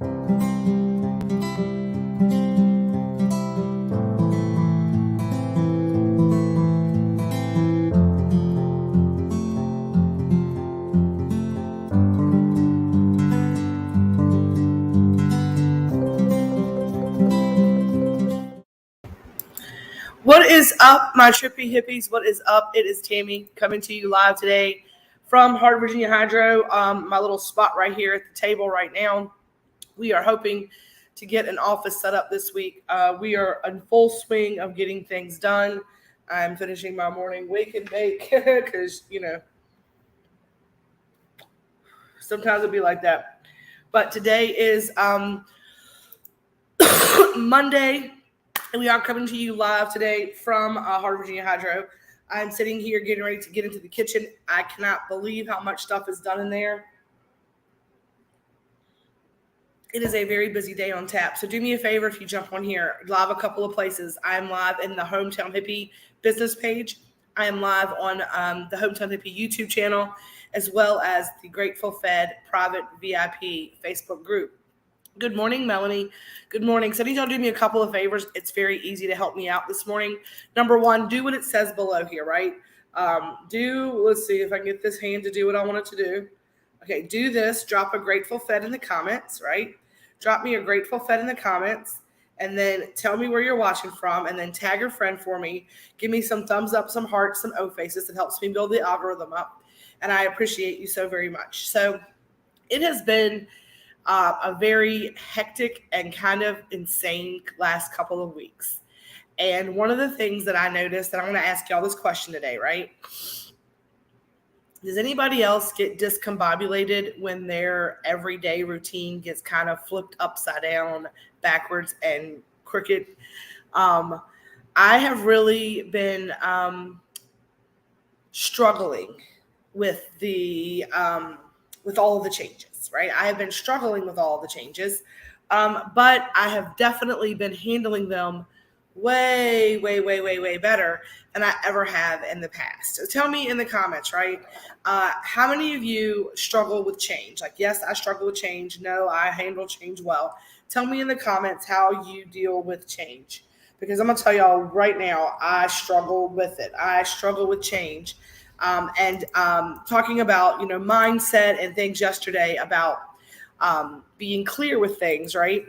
What is up, my trippy hippies? What is up? It is Tammy coming to you live today from Heart Virginia Hydro, my little spot right here at the table right now. We are hoping to get an office set up this week. We are in full swing of getting things done. I'm finishing my morning wake and bake because, sometimes it'll be like that. But today is Monday. And we are coming to you live today from Heart Virginia Hydro. I'm sitting here getting ready to get into the kitchen. I cannot believe how much stuff is done in there. It is a very busy day on tap. So do me a favor if you jump on here. Live a couple of places. I am live in the Hometown Hippie business page. I am live on the Hometown Hippie YouTube channel, as well as the Grateful Fed private VIP Facebook group. Good morning, Melanie. Good morning. So I need y'all to do me a couple of favors. It's very easy to help me out this morning. Number one, do what it says below here, right? Let's see if I can get this hand to do what I want it to do. Okay, do this. Drop a Grateful Fed in the comments, right? Drop me a Grateful Fed in the comments, and then tell me where you're watching from, and then tag your friend for me. Give me some thumbs up, some hearts, some O faces. That helps me build the algorithm up, and I appreciate you so very much. So it has been a very hectic and kind of insane last couple of weeks. And one of the things that I noticed, and I'm going to ask y'all this question today, right? Does anybody else get discombobulated when their everyday routine gets kind of flipped upside down, backwards, and crooked? I have really been struggling with with all of the changes, right? I have been struggling with all of the changes, but I have definitely been handling them way better than I ever have in the past. So tell me in the comments, right? How many of you struggle with change? Like, yes, I struggle with change. No, I handle change well. Tell me in the comments how you deal with change, because I'm going to tell y'all right now, I struggle with it. I struggle with change. And talking about, mindset and things yesterday about being clear with things, right?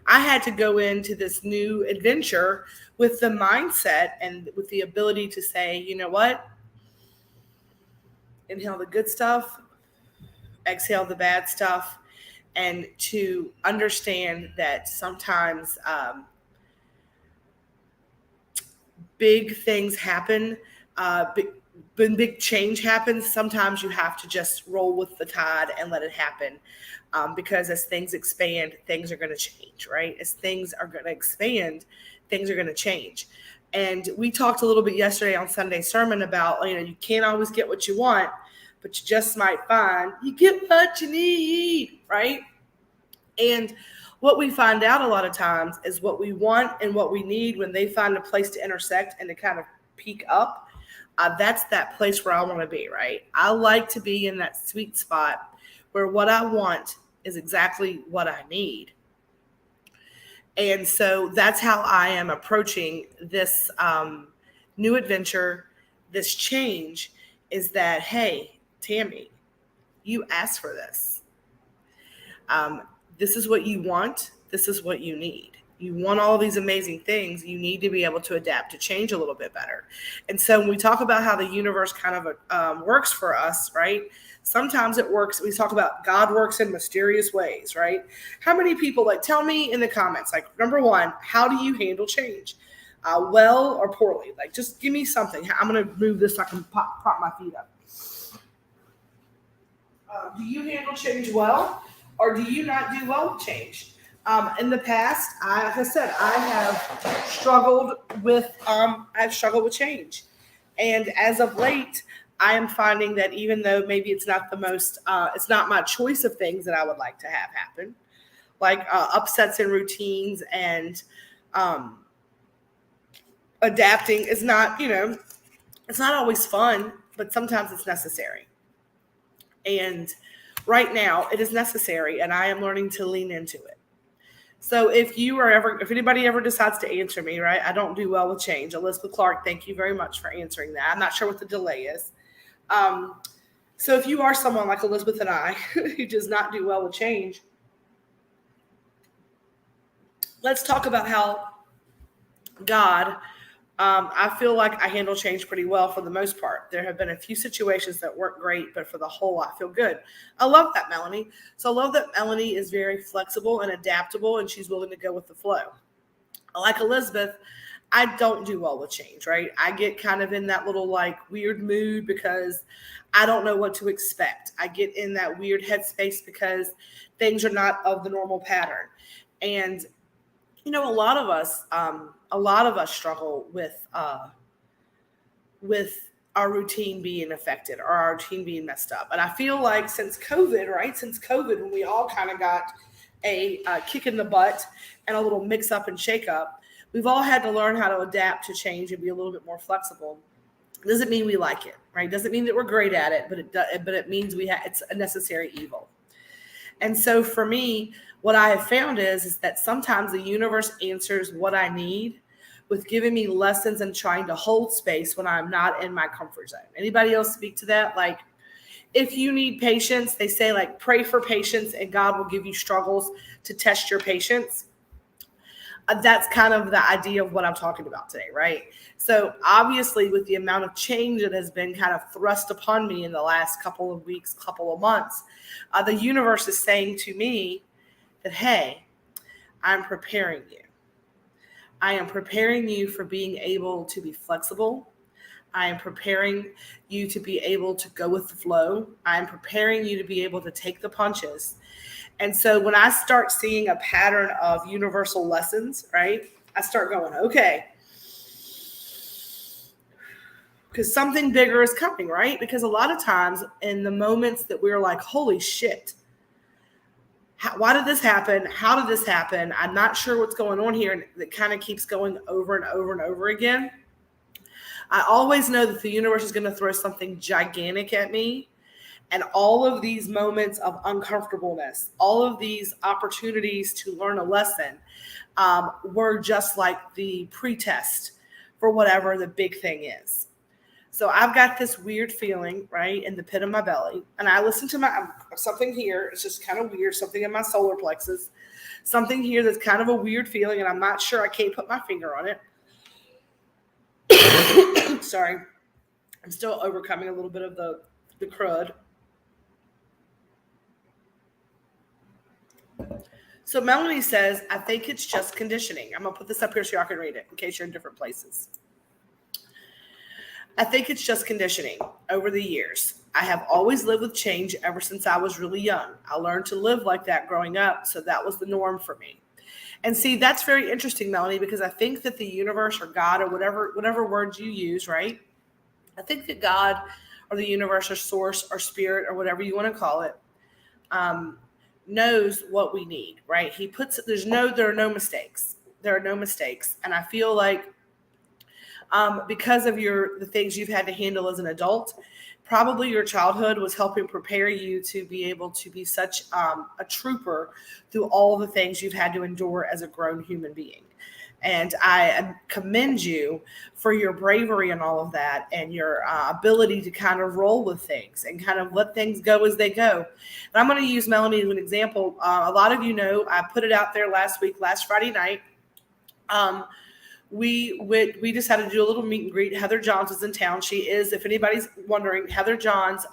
I had to go into this new adventure with the mindset and with the ability to say, you know what? Inhale the good stuff, exhale the bad stuff, and to understand that sometimes big things happen. When big change happens, sometimes you have to just roll with the tide and let it happen. Because as things expand, things are going to change, right? As things are going to expand, things are going to change. And we talked a little bit yesterday on Sunday sermon about, you can't always get what you want, but you just might find you get what you need, right? And what we find out a lot of times is what we want and what we need, when they find a place to intersect and to kind of peak up, that's that place where I want to be, right? I like to be in that sweet spot where what I want is exactly what I need. And so that's how I am approaching this new adventure, this change, is that, hey, Tammy, you asked for this. This is what you want. This is what you need. You want all these amazing things. You need to be able to adapt to change a little bit better. And so when we talk about how the universe kind of works for us, right? Sometimes it works. We talk about God works in mysterious ways, right? How many people, tell me in the comments, number one, how do you handle change? Well or poorly? Just give me something. I'm going to move this so I can prop my feet up. Do you handle change well, or do you not do well with change? In the past, like I said, I have struggled with change. And as of late, I am finding that even though maybe it's not it's not my choice of things that I would like to have happen, like upsets in routines and adapting is not, it's not always fun, but sometimes it's necessary. And right now it is necessary, and I am learning to lean into it. So if anybody ever decides to answer me, right, I don't do well with change. Elizabeth Clark, thank you very much for answering that. I'm not sure what the delay is. Um, so if you are someone like Elizabeth and I who does not do well with change, let's talk about how God, I feel like I handle change pretty well for the most part. There have been a few situations that weren't great, but for the whole, I feel good. I love that, Melanie. So I love that Melanie is very flexible and adaptable, and she's willing to go with the flow. Like Elizabeth, I don't do well with change, right? I get kind of in that little like weird mood because I don't know what to expect. I get in that weird headspace because things are not of the normal pattern. And a lot of us struggle with our routine being affected or our routine being messed up. And I feel like since COVID, right? Since COVID, when we all kind of got a kick in the butt and a little mix up and shake up, we've all had to learn how to adapt to change and be a little bit more flexible. It doesn't mean we like it, right? It doesn't mean that we're great at it, but it means it's a necessary evil. And so for me, what I have found is that sometimes the universe answers what I need with giving me lessons and trying to hold space when I'm not in my comfort zone. Anybody else speak to that? Like, if you need patience, they say like pray for patience and God will give you struggles to test your patience. That's kind of the idea of what I'm talking about today, right? So obviously with the amount of change that has been kind of thrust upon me in the last couple of weeks, couple of months, the universe is saying to me that, hey, I'm preparing you. I am preparing you for being able to be flexible. I am preparing you to be able to go with the flow. I am preparing you to be able to take the punches. And so when I start seeing a pattern of universal lessons, right, I start going, okay, because something bigger is coming, right? Because a lot of times in the moments that we're like, holy shit, why did this happen? How did this happen? I'm not sure what's going on here. And it kind of keeps going over and over and over again. I always know that the universe is going to throw something gigantic at me. And all of these moments of uncomfortableness, all of these opportunities to learn a lesson were just like the pretest for whatever the big thing is. So I've got this weird feeling, right, in the pit of my belly. And I listen to something here. It's just kind of weird, something in my solar plexus. Something here that's kind of a weird feeling, and I'm not sure. I can't put my finger on it. Sorry. I'm still overcoming a little bit of the crud. So Melanie says, I think it's just conditioning. I'm going to put this up here so y'all can read it in case you're in different places. I think it's just conditioning over the years. I have always lived with change ever since I was really young. I learned to live like that growing up, so that was the norm for me. And see, that's very interesting, Melanie, because I think that the universe or God or whatever words you use, right? I think that God or the universe or source or spirit or whatever you want to call it, knows what we need, right? There are no mistakes. There are no mistakes. And I feel like because of the things you've had to handle as an adult, probably your childhood was helping prepare you to be able to be such a trooper through all the things you've had to endure as a grown human being. And I commend you for your bravery and all of that and your ability to kind of roll with things and kind of let things go as they go. And I'm going to use Melanie as an example. A lot of you know, I put it out there last Friday night. We decided to do a little meet and greet. Heather Johns is in town. She is, if anybody's wondering, Heather Johns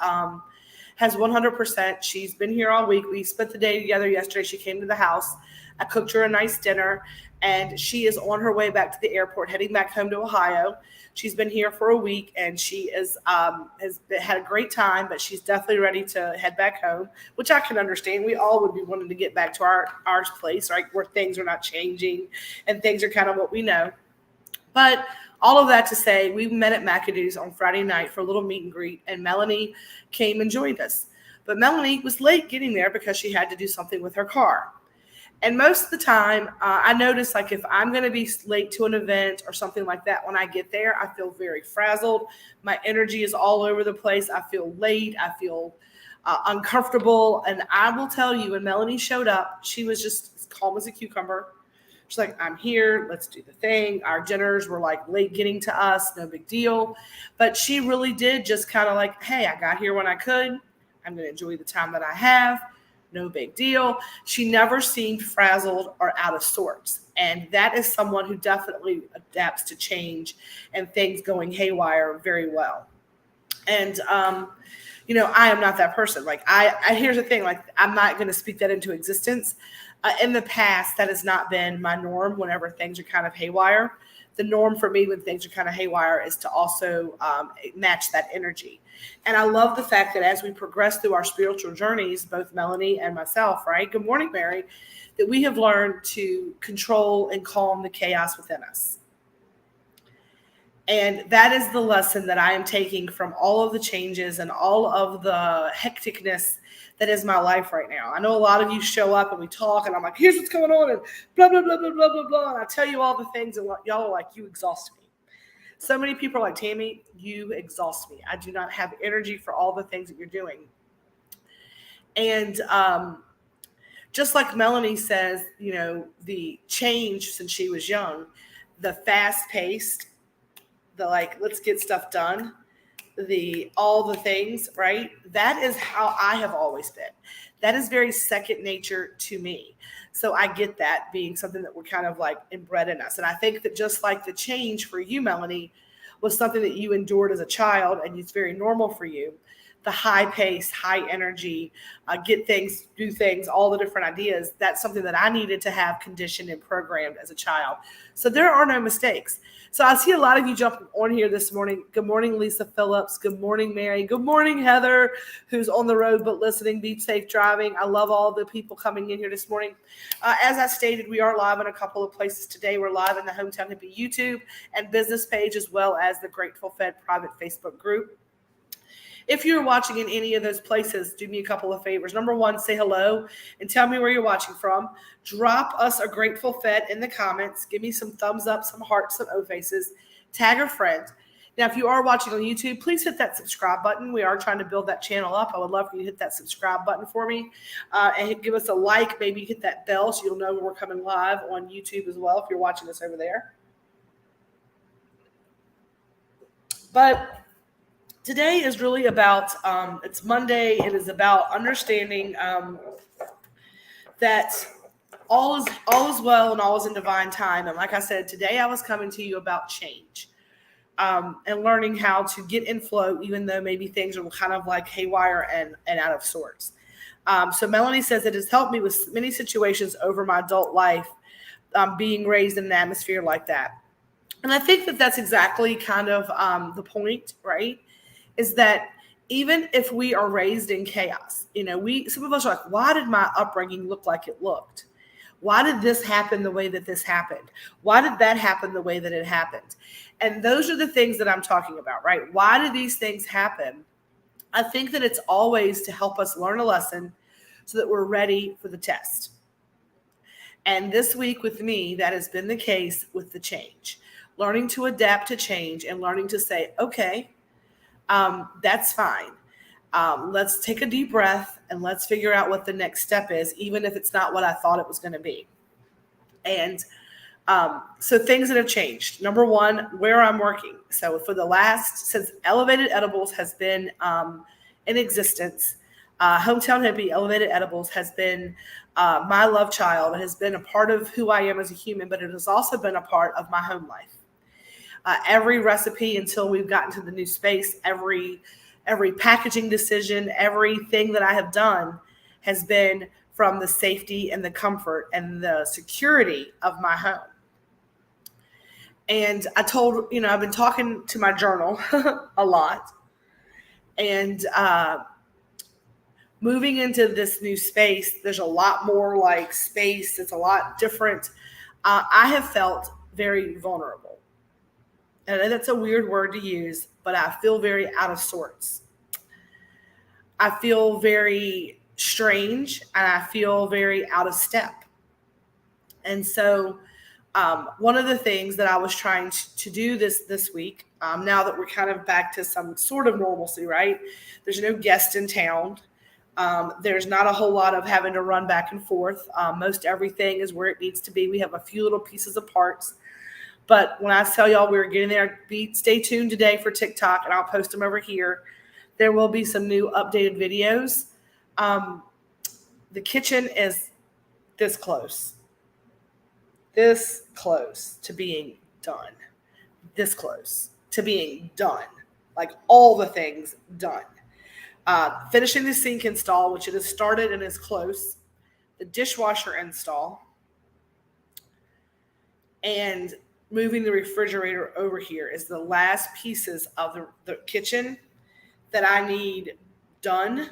has 100%. She's been here all week. We spent the day together yesterday. She came to the house. I cooked her a nice dinner, and she is on her way back to the airport, heading back home to Ohio. She's been here for a week, and she has had a great time, but she's definitely ready to head back home, which I can understand. We all would be wanting to get back to our place, right, where things are not changing and things are kind of what we know. But all of that to say, we met at McAdoo's on Friday night for a little meet and greet, and Melanie came and joined us. But Melanie was late getting there because she had to do something with her car. And most of the time, I notice like if I'm going to be late to an event or something like that, when I get there, I feel very frazzled. My energy is all over the place. I feel late. I feel uncomfortable. And I will tell you, when Melanie showed up, she was just as calm as a cucumber. She's like, I'm here. Let's do the thing. Our dinners were like late getting to us. No big deal. But she really did just kind of like, hey, I got here when I could. I'm going to enjoy the time that I have. No big deal. She never seemed frazzled or out of sorts. And that is someone who definitely adapts to change and things going haywire very well. And, I am not that person. Like here's the thing, like, I'm not going to speak that into existence. In the past, that has not been my norm whenever things are kind of haywire. The norm for me when things are kind of haywire is to also match that energy. And I love the fact that as we progress through our spiritual journeys, both Melanie and myself, right? Good morning, Mary, that we have learned to control and calm the chaos within us. And that is the lesson that I am taking from all of the changes and all of the hecticness that is my life right now. I know a lot of you show up and we talk and I'm like, here's what's going on and blah, blah, blah, blah, blah, blah, blah. And I tell you all the things and y'all are like, you exhaust me. So many people are like, Tammy, you exhaust me. I do not have energy for all the things that you're doing. And just like Melanie says, the change since she was young, the fast-paced, the like, let's get stuff done, all the things, right? That is how I have always been. That is very second nature to me. So I get that being something that we're kind of like inbred in us. And I think that just like the change for you, Melanie, was something that you endured as a child and it's very normal for you. The high pace, high energy, get things, do things, all the different ideas. That's something that I needed to have conditioned and programmed as a child. So there are no mistakes. So I see a lot of you jumping on here this morning. Good morning, Lisa Phillips. Good morning, Mary. Good morning, Heather, who's on the road but listening. Be safe driving. I love all the people coming in here this morning. As I stated, we are live in a couple of places today. We're live in the Hometown Hippie YouTube and business page, as well as the Grateful Fed private Facebook group. If you're watching in any of those places, do me a couple of favors. Number one, say hello and tell me where you're watching from. Drop us a Grateful Fed in the comments. Give me some thumbs up, some hearts, some O faces. Tag a friend. Now, if you are watching on YouTube, please hit that subscribe button. We are trying to build that channel up. I would love for you to hit that subscribe button for me and give us a like. Maybe hit that bell so you'll know when we're coming live on YouTube as well if you're watching us over there. But today is really about, it's Monday. It is about understanding that all is well and all is in divine time. And like I said, today I was coming to you about change and learning how to get in flow, even though maybe things are kind of like haywire and out of sorts. So Melanie says it has helped me with many situations over my adult life, being raised in an atmosphere like that. And I think that that's exactly kind of the point, right? Is that even if we are raised in chaos, some of us are like, why did my upbringing look like it looked? Why did this happen the way that this happened? Why did that happen the way that it happened? And those are the things that I'm talking about, right? Why do these things happen? I think that it's always to help us learn a lesson so that we're ready for the test. And this week with me, that has been the case with the change. Learning to adapt to change and learning to say, okay, that's fine. Let's take a deep breath and let's figure out what the next step is, even if it's not what I thought it was going to be. And so things that have changed. Number one, where I'm working. So since Elevated Edibles has been in existence, Hometown Hippie Elevated Edibles has been my love child. It has been a part of who I am as a human, but it has also been a part of my home life. Every recipe until we've gotten to the new space, every packaging decision, everything that I have done has been from the safety and the comfort and the security of my home. And I've been talking to my journal a lot and moving into this new space, there's a lot more like space. It's a lot different. I have felt very vulnerable. And I know that's a weird word to use, but I feel very out of sorts. I feel very strange and I feel very out of step. And so one of the things that I was trying to do this week, now that we're kind of back to some sort of normalcy, right? There's no guest in town. There's not a whole lot of having to run back and forth. Most everything is where it needs to be. We have a few little pieces of parts. But when I tell y'all we're getting there, stay tuned today for TikTok, and I'll post them over here. There will be some new updated videos. The kitchen is this close to being done. This close to being done. Like all the things done. Finishing the sink install, which it has started and is close. The dishwasher install. And moving the refrigerator over here is the last pieces of the kitchen that I need done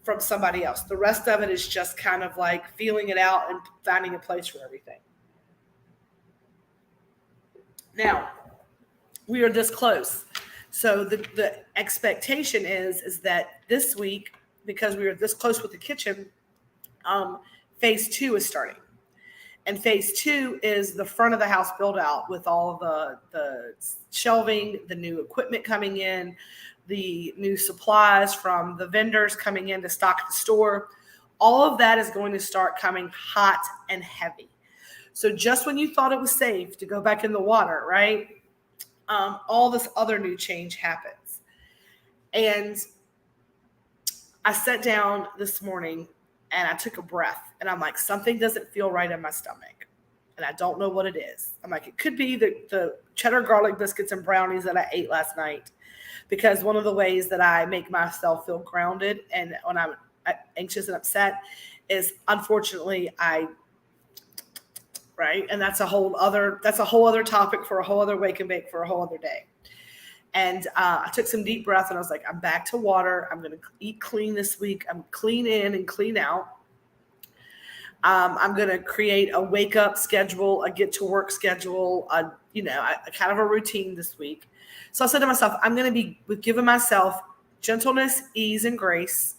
from somebody else. The rest of it is just kind of like feeling it out and finding a place for everything. Now, we are this close. So the expectation is that this week, because we are this close with the kitchen, phase 2 is starting. And phase 2 is the front of the house build out with all the shelving, the new equipment coming in, the new supplies from the vendors coming in to stock the store. All of that is going to start coming hot and heavy. So just when you thought it was safe to go back in the water, right? All this other new change happens. And I sat down this morning and I took a breath and I'm like, something doesn't feel right in my stomach. And I don't know what it is. I'm like, it could be the cheddar garlic biscuits and brownies that I ate last night. Because one of the ways that I make myself feel grounded and when I'm anxious and upset is, unfortunately, right? And that's a whole other topic for a whole other wake and bake for a whole other day. And I took some deep breath and I was like, I'm back to water. I'm going to eat clean this week. I'm clean in and clean out. I'm going to create a wake up schedule, a get to work schedule, a kind of a routine this week. So I said to myself, I'm going to be giving myself gentleness, ease, and grace.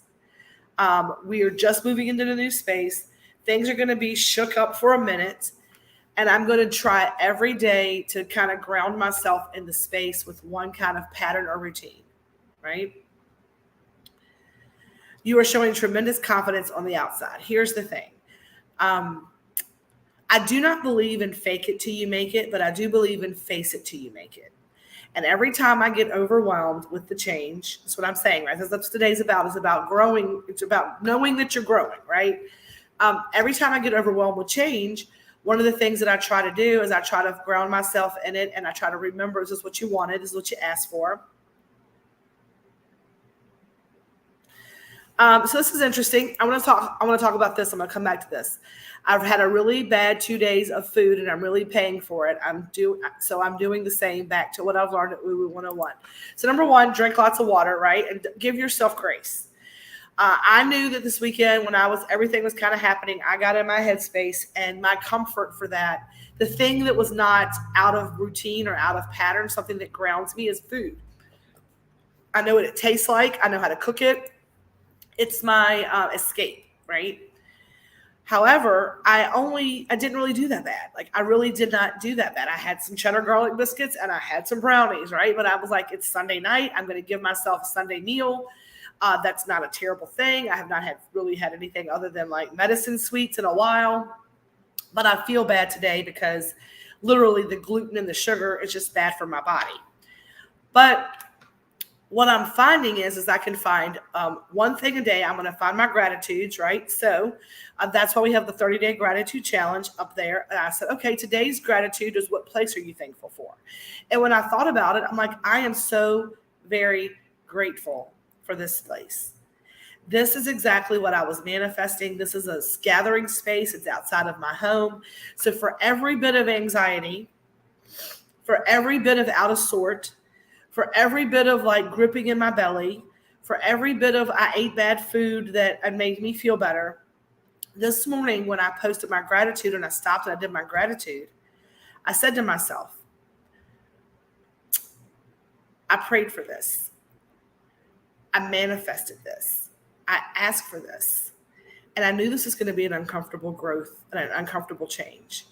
We are just moving into the new space. Things are going to be shook up for a minute. And I'm going to try every day to kind of ground myself in the space with one kind of pattern or routine, right? You are showing tremendous confidence on the outside. Here's the thing. I do not believe in fake it till you make it, but I do believe in face it till you make it. And every time I get overwhelmed with the change, that's what I'm saying, right? That's what today's about. It's about growing. It's about knowing that you're growing, right? Every time I get overwhelmed with change, one of the things that I try to do is I try to ground myself in it, and I try to remember, is this what you wanted? Is this what you asked for? So this is interesting. I want to talk about this. I'm going to come back to this. I've had a really bad 2 days of food and I'm really paying for it. I'm doing the same, back to what I've learned at Woo Woo 101. So number one, drink lots of water, right? And give yourself grace. I knew that this weekend when everything was kind of happening, I got in my headspace, and my comfort for that, the thing that was not out of routine or out of pattern, something that grounds me, is food. I know what it tastes like. I know how to cook it. It's my escape, right? However, I didn't really do that bad. Like, I really did not do that bad. I had some cheddar garlic biscuits and I had some brownies, right? But I was like, it's Sunday night. I'm going to give myself a Sunday meal. That's not a terrible thing. I have not really had anything other than like medicine sweets in a while. But I feel bad today because literally the gluten and the sugar is just bad for my body. But what I'm finding is I can find one thing a day. I'm going to find my gratitudes, right? So that's why we have the 30-day gratitude challenge up there. And I said, okay, today's gratitude is, what place are you thankful for? And when I thought about it, I'm like, I am so very grateful for this place. This is exactly what I was manifesting. This is a gathering space. It's outside of my home. So for every bit of anxiety, for every bit of out of sort, for every bit of like gripping in my belly, for every bit of I ate bad food that made me feel better, this morning when I posted my gratitude and I stopped and I did my gratitude, I said to myself, I prayed for this. I manifested this. I asked for this. And I knew this was going to be an uncomfortable growth and an uncomfortable change.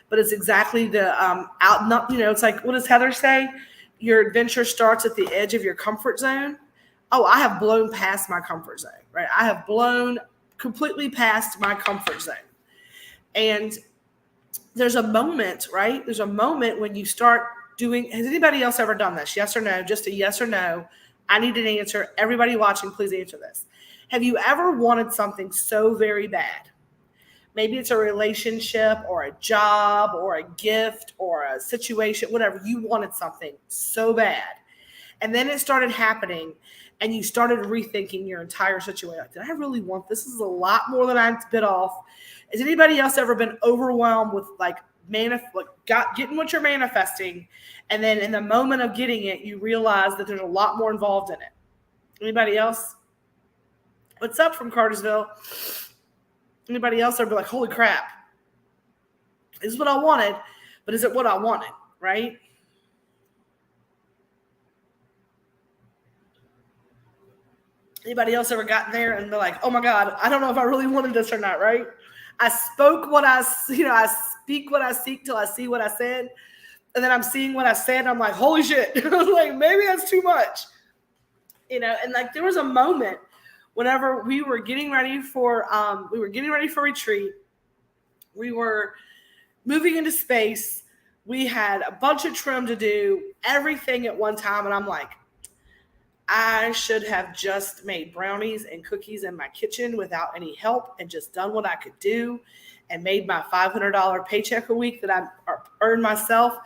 But it's exactly it's like, what does Heather say? Your adventure starts at the edge of your comfort zone. oh, I have blown past my comfort zone, right? I have blown completely past my comfort zone. And there's a moment, right? There's a moment when you start doing, has anybody else ever done this? Yes or no? Just a yes or no. I need an answer. Everybody watching, please answer this. Have you ever wanted something so very bad? Maybe it's a relationship or a job or a gift or a situation, whatever. You wanted something so bad. And then it started happening and you started rethinking your entire situation. Like, did I really want this? This is a lot more than I bit off. Has anybody else ever been overwhelmed with getting what you're manifesting, and then in the moment of getting it, you realize that there's a lot more involved in it? Anybody else? What's up from Cartersville? Anybody else ever be like, holy crap, this is what I wanted, but is it what I wanted, right? Anybody else ever gotten there and be like, oh my God, I don't know if I really wanted this or not, right? I spoke what I speak what I seek till I see what I said. And then I'm seeing what I said. And I'm like, holy shit. I was like, maybe that's too much. And like there was a moment whenever we were getting ready for retreat. We were moving into space. We had a bunch of trim to do, everything at one time. And I'm like, I should have just made brownies and cookies in my kitchen without any help and just done what I could do and made my $500 paycheck a week that I earned myself.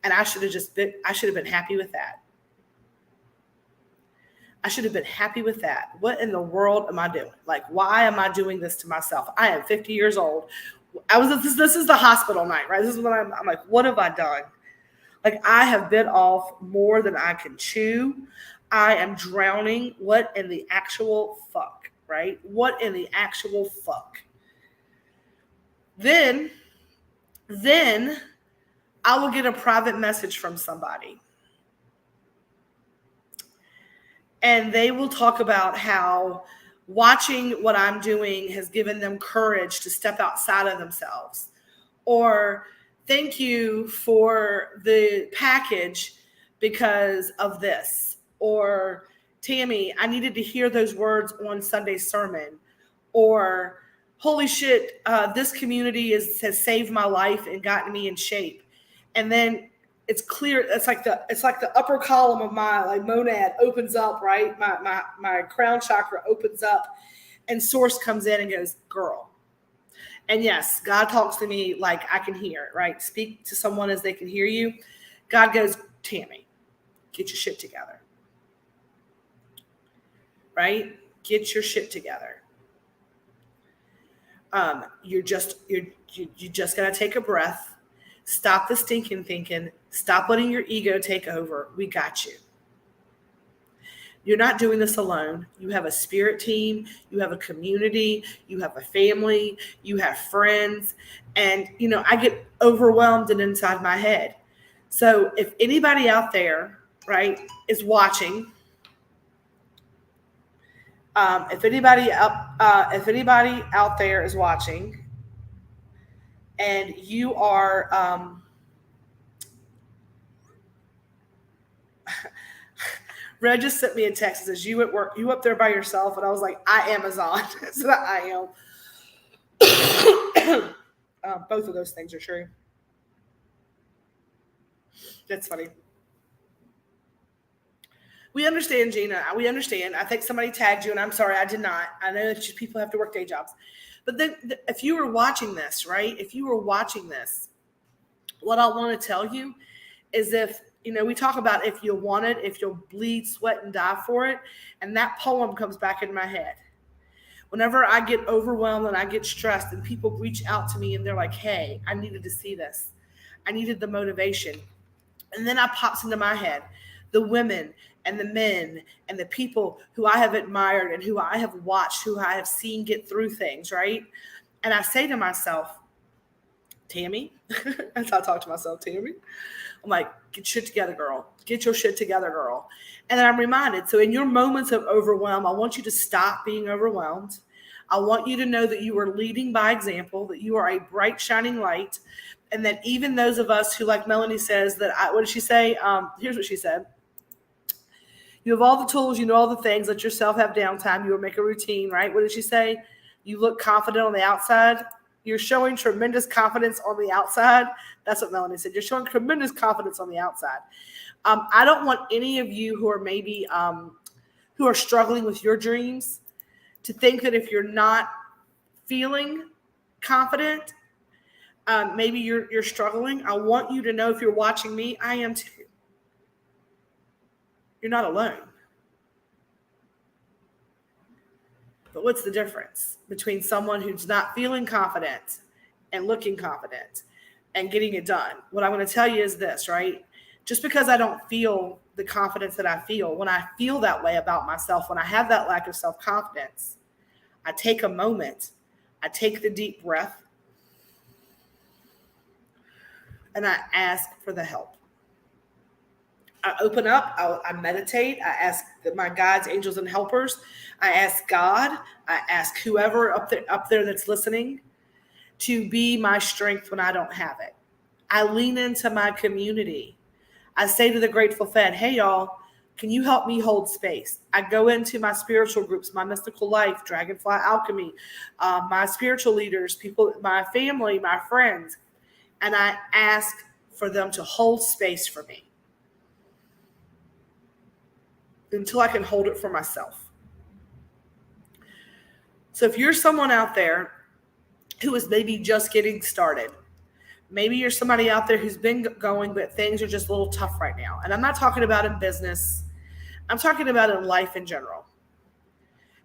And I should have been happy with that. I should have been happy with that. What in the world am I doing? Like, why am I doing this to myself? I am 50 years old. This is the hospital night, right? This is when I'm like, what have I done? Like, I have bit off more than I can chew. I am drowning. What in the actual fuck, right? What in the actual fuck? Then I will get a private message from somebody. And they will talk about how watching what I'm doing has given them courage to step outside of themselves. Or thank you for the package because of this. Or Tammy, I needed to hear those words on Sunday's sermon. Or holy shit, this community has saved my life and gotten me in shape. And then it's clear. It's like the upper column of my monad opens up, right? My crown chakra opens up, and source comes in and goes, girl. And yes, God talks to me like I can hear, right? Speak to someone as they can hear you. God goes, Tammy, get your shit together. Right? Get your shit together. You just gotta take a breath. Stop the stinking thinking. Stop letting your ego take over. We got you. You're not doing this alone. You have a spirit team. You have a community. You have a family. You have friends. And, I get overwhelmed and inside my head. So if anybody out there, right, is watching, if anybody out there is watching, and you are, Red just sent me a text that says, you at work, you up there by yourself? And I was like, I Amazon. So I am. Both of those things are true. That's funny. We understand, Gina. We understand. I think somebody tagged you, and I'm sorry, I did not. I know that people have to work day jobs. But then if you were watching this, right, what I want to tell you is we talk about if you want it, if you'll bleed, sweat, and die for it. And that poem comes back in my head. Whenever I get overwhelmed and I get stressed and people reach out to me and they're like, hey, I needed to see this. I needed the motivation. And then it pops into my head, the women and the men and the people who I have admired and who I have watched, who I have seen get through things, right? And I say to myself, Tammy, that's how I talk to myself, Tammy. I'm like, get shit together, girl. Get your shit together, girl. And then I'm reminded. So in your moments of overwhelm, I want you to stop being overwhelmed. I want you to know that you are leading by example, that you are a bright, shining light, and that even those of us who, like Melanie says, what did she say? Here's what she said. You have all the tools, you know all the things. Let yourself have downtime. You will make a routine, right? What did she say? You look confident on the outside. You're showing tremendous confidence on the outside. That's what Melanie said. You're showing tremendous confidence on the outside. I don't want any of you who are maybe who are struggling with your dreams to think that if you're not feeling confident, maybe you're struggling. I want you to know, if you're watching me, I am too. You're not alone. But what's the difference between someone who's not feeling confident and looking confident and getting it done? What I'm going to tell you is this, right? Just because I don't feel the confidence that I feel, when I feel that way about myself, when I have that lack of self-confidence, I take a moment, I take the deep breath, and I ask for the help. I open up, I meditate, I ask my guides, angels, and helpers. I ask God, I ask whoever up there that's listening to be my strength when I don't have it. I lean into my community. I say to the Grateful Fed, hey, y'all, can you help me hold space? I go into my spiritual groups, my Mystical Life, Dragonfly Alchemy, my spiritual leaders, people, my family, my friends, and I ask for them to hold space for me until I can hold it for myself. So if you're someone out there who is maybe just getting started, maybe you're somebody out there who's been going, but things are just a little tough right now. And I'm not talking about in business. I'm talking about in life in general.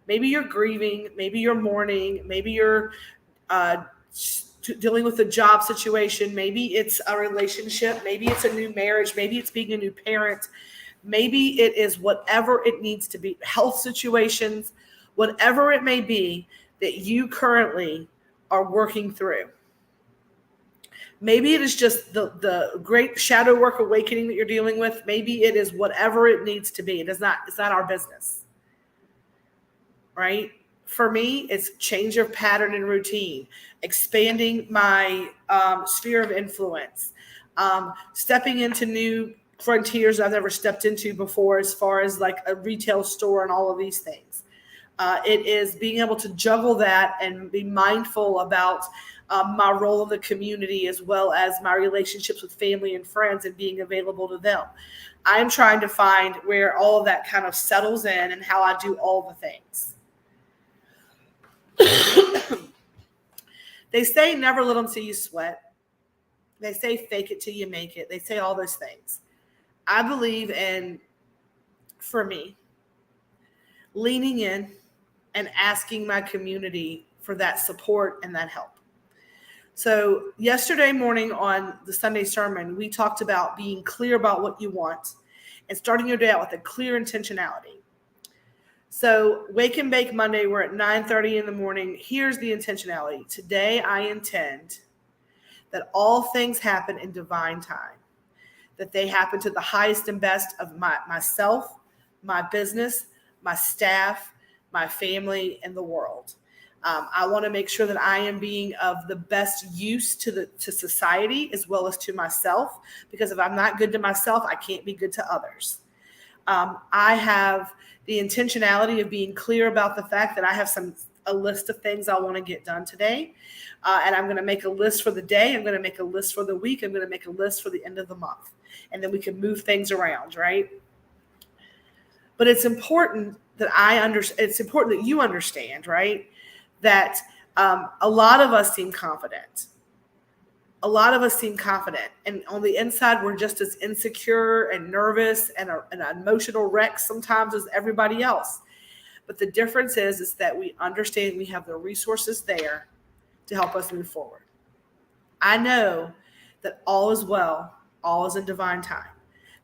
Maybe you're grieving. Maybe you're mourning. Maybe you're dealing with a job situation. Maybe it's a relationship. Maybe it's a new marriage. Maybe it's being a new parent. Maybe it is whatever it needs to be, health situations, whatever it may be that you currently are working through. Maybe it is just the great shadow work awakening that you're dealing with. Maybe it is whatever it needs to be. It's not our business, right? For me, it's change of pattern and routine, expanding my sphere of influence, stepping into new frontiers I've never stepped into before, as far as like a retail store and all of these things. It is being able to juggle that and be mindful about my role in the community, as well as my relationships with family and friends and being available to them. I'm trying to find where all of that kind of settles in and how I do all the things. They say never let them see you sweat. They say fake it till you make it. They say all those things. I believe in, for me, leaning in and asking my community for that support and that help. So yesterday morning on the Sunday sermon, we talked about being clear about what you want and starting your day out with a clear intentionality. So Wake and Bake Monday, we're at 9:30 in the morning. Here's the intentionality. Today, I intend that all things happen in divine time, that they happen to the highest and best of myself, my business, my staff, my family, and the world. I want to make sure that I am being of the best use to society as well as to myself, because if I'm not good to myself, I can't be good to others. I have the intentionality of being clear about the fact that I have a list of things I want to get done today. And I'm going to make a list for the day. I'm going to make a list for the week. I'm going to make a list for the end of the month. And then we can move things around, right? But it's important that it's important that you understand, right? That a lot of us seem confident. A lot of us seem confident. And on the inside, we're just as insecure and nervous and an emotional wreck sometimes as everybody else. But the difference is that we understand we have the resources there to help us move forward. I know that all is well, all is in divine time,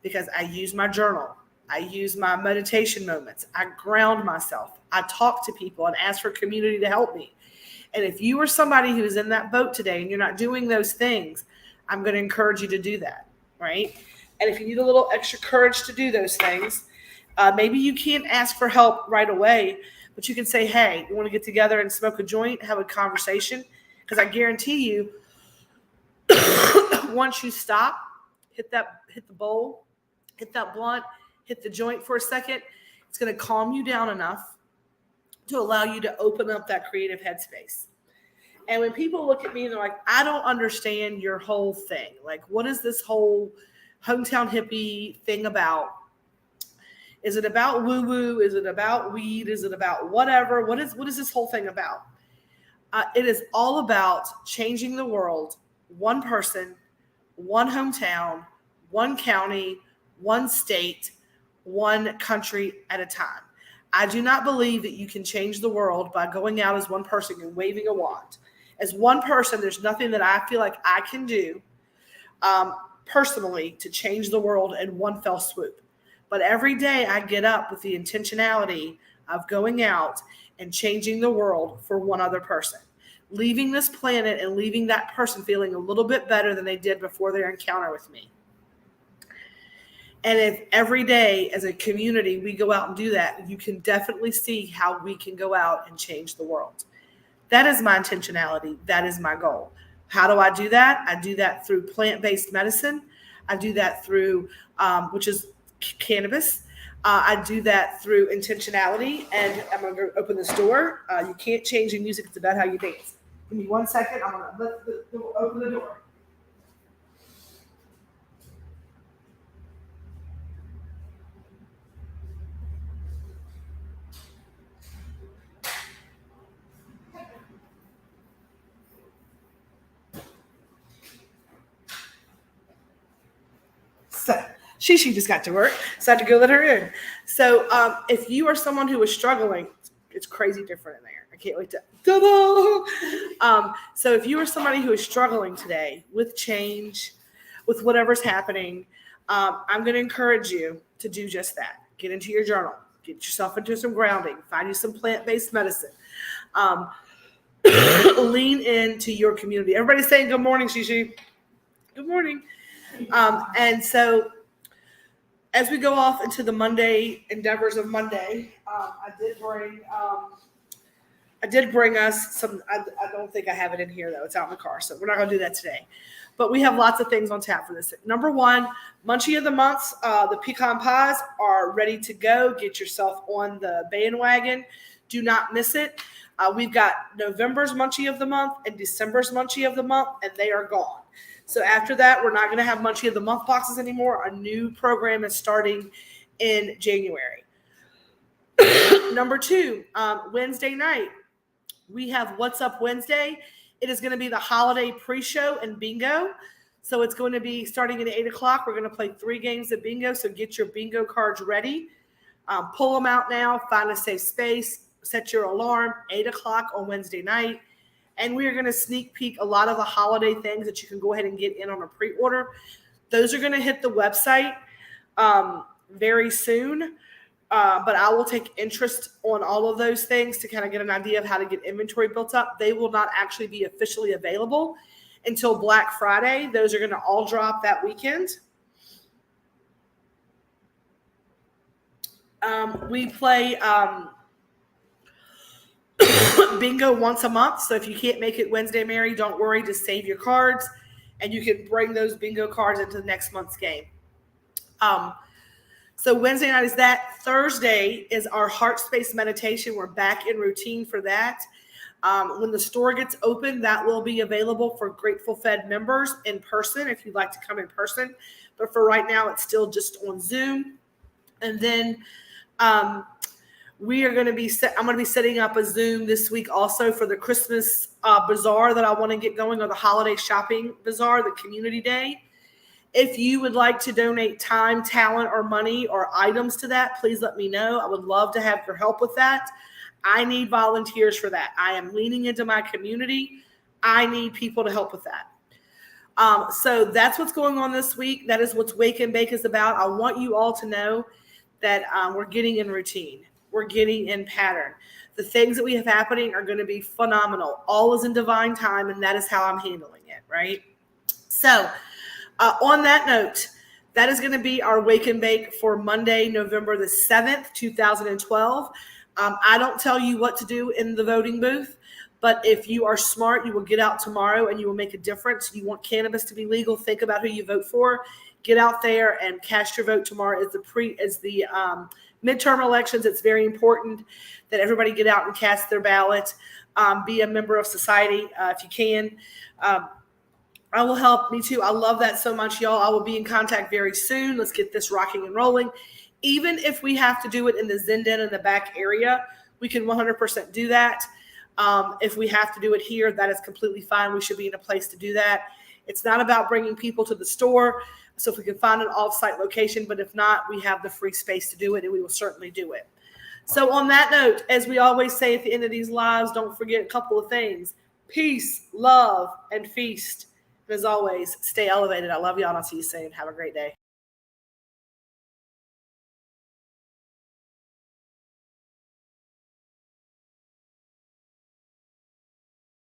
because I use my journal. I use my meditation moments. I ground myself. I talk to people and ask for community to help me. And if you are somebody who is in that boat today and you're not doing those things, I'm going to encourage you to do that, right? And if you need a little extra courage to do those things, maybe you can't ask for help right away, but you can say, hey, you want to get together and smoke a joint, have a conversation? Because I guarantee you, once you stop, hit the bowl, hit that blunt, hit the joint for a second. It's going to calm you down enough to allow you to open up that creative headspace. And when people look at me and they're like, I don't understand your whole thing. Like, what is this whole hometown hippie thing about? Is it about woo-woo? Is it about weed? Is it about whatever? What is this whole thing about? It is all about changing the world, one person, one hometown, one county, one state, one country at a time. I do not believe that you can change the world by going out as one person and waving a wand. As one person, there's nothing that I feel like I can do personally to change the world in one fell swoop. But every day I get up with the intentionality of going out and changing the world for one other person, leaving this planet and leaving that person feeling a little bit better than they did before their encounter with me. And if every day as a community we go out and do that, you can definitely see how we can go out and change the world. That is my intentionality. That is my goal. How do I do that? I do that through plant-based medicine. I do that through, which is cannabis. I do that through intentionality. And I'm going to go open this door. You can't change the music. It's about how you dance. Give me 1 second. I'm going to open the door. So she just got to work, so I had to go let her in. So if you are someone who is struggling, it's crazy different in there. I can't wait to so if you are somebody who is struggling today with change, with whatever's happening, I'm going to encourage you to do just that. Get into your journal. Get yourself into some grounding. Find you some plant-based medicine. Lean into your community. Everybody's saying good morning, Shishi. Good morning. And so as we go off into the Monday endeavors of Monday, I did bring us some, I don't think I have it in here though. It's out in the car. So we're not going to do that today, but we have lots of things on tap for this. Number one, Munchie of the Months, the pecan pies are ready to go. Get yourself on the bandwagon. Do not miss it. We've got November's Munchie of the Month and December's Munchie of the Month, and they are gone. So after that, we're not going to have Munchie of the Month boxes anymore. A new program is starting in January. Number two, Wednesday night, we have What's Up Wednesday. It is going to be the holiday pre-show and bingo. So it's going to be starting at 8 o'clock. We're going to play 3 games of bingo. So get your bingo cards ready. Pull them out now. Find a safe space. Set your alarm, 8 o'clock on Wednesday night. And we are going to sneak peek a lot of the holiday things that you can go ahead and get in on a pre-order. Those are going to hit the website very soon. But I will take interest on all of those things to kind of get an idea of how to get inventory built up. They will not actually be officially available until Black Friday. Those are going to all drop that weekend. We play bingo once a month. So if you can't make it Wednesday, Mary, don't worry. Just save your cards and you can bring those bingo cards into the next month's game. So Wednesday night is that. Thursday is our heart space meditation. We're back in routine for that. When the store gets open, that will be available for Grateful Fed members in person if you'd like to come in person. But for right now, it's still just on Zoom. And then we are going to be I'm going to be setting up a Zoom this week also for the Christmas bazaar that I want to get going, or the holiday shopping bazaar, the community day. If you would like to donate time, talent, or money or items to that, please let me know. I would love to have your help with that. I need volunteers for that. I am leaning into my community. I need people to help with that. So that's what's going on this week. That is what Wake and Bake is about. I want you all to know that we're getting in routine. We're getting in pattern. The things that we have happening are going to be phenomenal. All is in divine time, and that is how I'm handling it, right? So on that note, that is going to be our Wake and Bake for Monday, November the 7th, 2012. I don't tell you what to do in the voting booth, but if you are smart, you will get out tomorrow and you will make a difference. You want cannabis to be legal, think about who you vote for. Get out there and cast your vote. Tomorrow is the midterm elections. It's very important that everybody get out and cast their ballot. Be a member of society if you can. I will help. Me too. I love that so much, y'all. I will be in contact very soon. Let's get this rocking and rolling. Even if we have to do it in the Zen Den in the back area, we can 100% do that. If we have to do it here, that is completely fine. We should be in a place to do that. It's not about bringing people to the store. So if we can find an off-site location, but if not, we have the free space to do it, and we will certainly do it. So on that note, as we always say at the end of these lives, don't forget a couple of things. Peace, love, and feast. And as always, stay elevated. I love y'all, and I'll see you soon. Have a great day.